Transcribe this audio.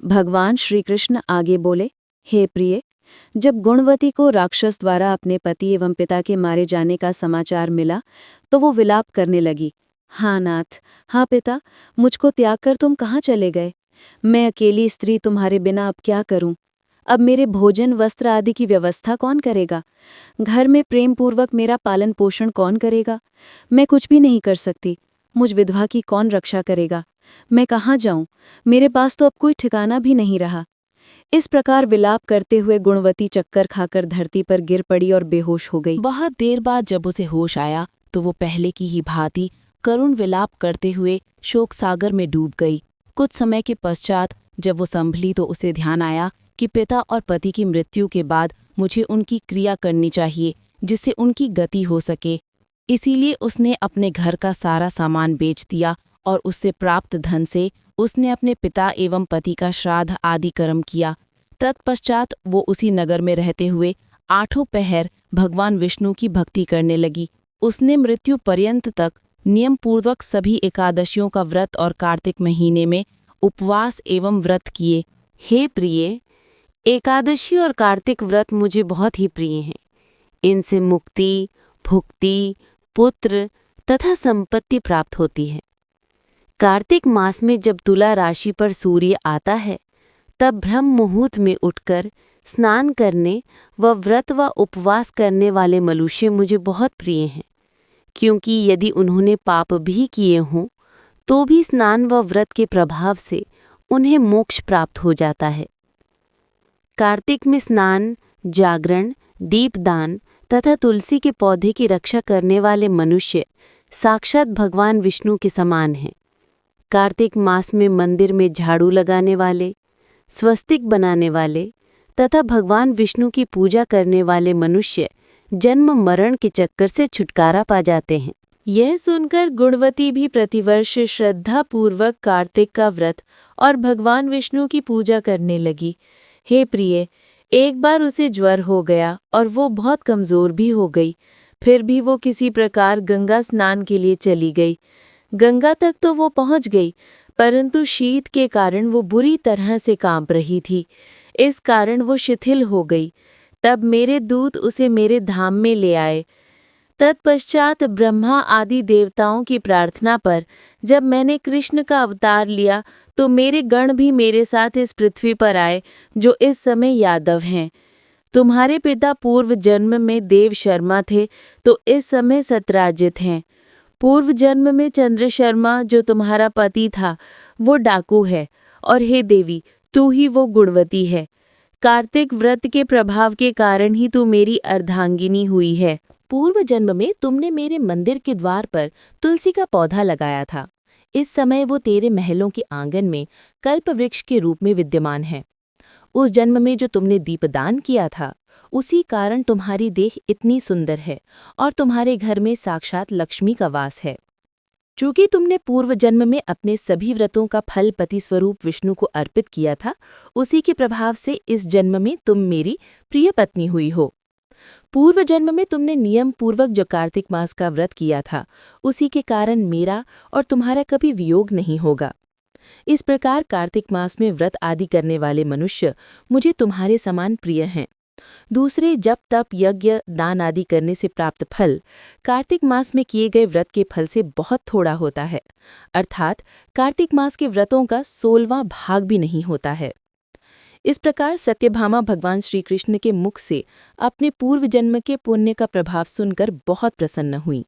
भगवान श्री कृष्ण आगे बोले, हे प्रिय, जब गुणवती को राक्षस द्वारा अपने पति एवं पिता के मारे जाने का समाचार मिला तो वो विलाप करने लगी। हाँ नाथ, हाँ पिता, मुझको त्याग कर तुम कहाँ चले गए? मैं अकेली स्त्री तुम्हारे बिना अब क्या करूं? अब मेरे भोजन वस्त्र आदि की व्यवस्था कौन करेगा? घर में प्रेम पूर्वक मेरा पालन पोषण कौन करेगा? मैं कुछ भी नहीं कर सकती। मुझ विधवा की कौन रक्षा करेगा? मैं कहाँ जाऊं? मेरे पास तो अब कोई ठिकाना भी नहीं रहा। इस प्रकार विलाप करते हुए गुणवती चक्कर खाकर धरती पर गिर पड़ी और बेहोश हो गई। बहुत देर बाद जब उसे होश आया तो वो पहले की ही भांति करुण विलाप करते हुए शोक सागर में डूब गई। कुछ समय के पश्चात जब वो संभली तो उसे ध्यान आया कि पिता और पति की मृत्यु के बाद मुझे उनकी क्रिया करनी चाहिए जिससे उनकी गति हो सके। इसीलिए उसने अपने घर का सारा सामान बेच दिया और उससे प्राप्त धन से उसने अपने पिता एवं पति का श्राद्ध आदि कर्म किया। तत्पश्चात वो उसी नगर में रहते हुए 8 पहर भगवान विष्णु की भक्ति करने लगी। उसने मृत्यु पर्यंत तक नियम पूर्वक सभी एकादशियों का व्रत और कार्तिक महीने में उपवास एवं व्रत किए। हे प्रिय, एकादशी और कार्तिक व्रत मुझे बहुत ही प्रिय हैं। इनसे मुक्ति, भुक्ति, पुत्र तथा संपत्ति प्राप्त होती है। कार्तिक मास में जब तुला राशि पर सूर्य आता है तब ब्रह्म मुहूर्त में उठकर स्नान करने व व्रत व उपवास करने वाले मनुष्य मुझे बहुत प्रिय हैं, क्योंकि यदि उन्होंने पाप भी किए हों तो भी स्नान व व्रत के प्रभाव से उन्हें मोक्ष प्राप्त हो जाता है। कार्तिक में स्नान, जागरण, दीपदान तथा तुलसी के पौधे की रक्षा करने वाले मनुष्य साक्षात भगवान विष्णु के समान हैं। कार्तिक मास में मंदिर में झाड़ू लगाने वाले, स्वस्तिक बनाने वाले तथा भगवान विष्णु की पूजा करने वाले मनुष्य जन्म मरण के चक्कर से छुटकारा पा जाते हैं। यह सुनकर गुणवती भी प्रतिवर्ष श्रद्धा पूर्वक कार्तिक का व्रत और भगवान विष्णु की पूजा करने लगी। हे प्रिय, एक बार उसे ज्वर हो गया और वो बहुत कमजोर भी हो गई। फिर भी वो किसी प्रकार गंगा स्नान के लिए चली गई। गंगा तक तो वो पहुंच गई, परंतु शीत के कारण वो बुरी तरह से कांप रही थी। इस कारण वो शिथिल हो गई। तब मेरे दूत उसे मेरे धाम में ले आए। तत्पश्चात ब्रह्मा आदि देवताओं की प्रार्थना पर जब मैंने कृष्ण का अवतार लिया तो मेरे गण भी मेरे साथ इस पृथ्वी पर आए, जो इस समय यादव हैं। तुम्हारे पिता पूर्व जन्म में देव शर्मा थे तो इस समय सत्राजित हैं। पूर्व जन्म में चंद्र शर्मा जो तुम्हारा पति था वो डाकू है, और हे देवी, तू ही वो गुणवती है। कार्तिक व्रत के प्रभाव के कारण ही तू मेरी अर्धांगिनी हुई है। पूर्व जन्म में तुमने मेरे मंदिर के द्वार पर तुलसी का पौधा लगाया था। इस समय वो तेरे महलों के आंगन में कल्प वृक्ष के रूप में विद्यमान है। उस जन्म में जो तुमने दीपदान किया था उसी कारण तुम्हारी देह इतनी सुंदर है और तुम्हारे घर में साक्षात लक्ष्मी का वास है। चूंकि तुमने पूर्व जन्म में अपने सभी व्रतों का फल पति स्वरूप विष्णु को अर्पित किया था, उसी के प्रभाव से इस जन्म में तुम मेरी प्रिय पत्नी हुई हो। पूर्व जन्म में तुमने नियम पूर्वक जो कार्तिक मास का व्रत किया था उसी के कारण मेरा और तुम्हारा कभी वियोग नहीं होगा। इस प्रकार कार्तिक मास में व्रत आदि करने वाले मनुष्य मुझे तुम्हारे समान प्रिय हैं। दूसरे जप तप यज्ञ दान आदि करने से प्राप्त फल कार्तिक मास में किए गए व्रत के फल से बहुत थोड़ा होता है, अर्थात कार्तिक मास के व्रतों का 16वां भाग भी नहीं होता है। इस प्रकार सत्यभामा भगवान श्री कृष्ण के मुख से अपने पूर्व जन्म के पुण्य का प्रभाव सुनकर बहुत प्रसन्न हुई।